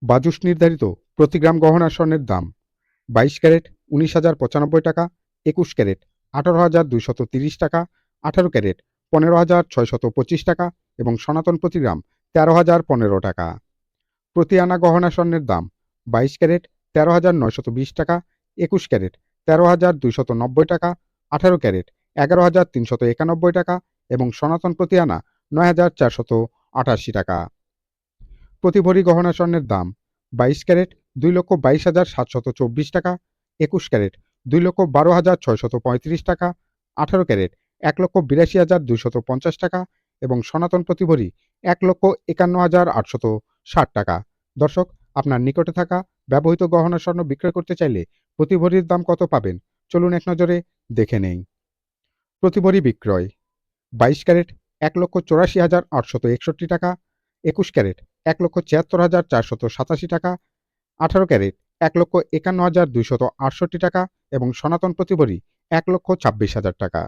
বাজুস নির্ধারিত প্রতি গ্রাম গহনা স্বর্ণের দাম 22 ক্যারেট 19,095 টাকা, 21 ক্যারেট 18,230 টাকা, 18 ক্যারেট 15,625 টাকা এবং সনাতন প্রতি গ্রাম 13,015 টাকা। প্রতি আনা গহনা স্বর্ণের দাম 22 ক্যারেট 13,920 টাকা, 21 ক্যারেট 13,290 টাকা, 18 ক্যারেট 11,391 টাকা এবং সনাতন প্রতি আনা 9,488 টাকা। প্রতি ভরি গহনা স্বর্ণের দাম 22 ক্যারেট 2,22,724 টাকা, 21 ক্যারেট 2,12,635 টাকা, 18 ক্যারেট 1,82,250 টাকা এবং সনাতন প্রতি ভরি 1,51,860 টাকা। দর্শক, আপনার নিকটে থাকা ব্যবহৃত গহনা স্বর্ণ বিক্রয় করতে চাইলে প্রতি ভরির দাম কত পাবেন চলুন এক নজরে দেখে নেই। প্রতি ভরি বিক্রয় 22 ক্যারেট 1,84,861 টাকা, 21 ক্যারেট 1,76,487 টাকা, 18 ক্যারেট 1,51,268 টাকা এবং সনাতন প্রতি ভরি 1,26,000 টাকা।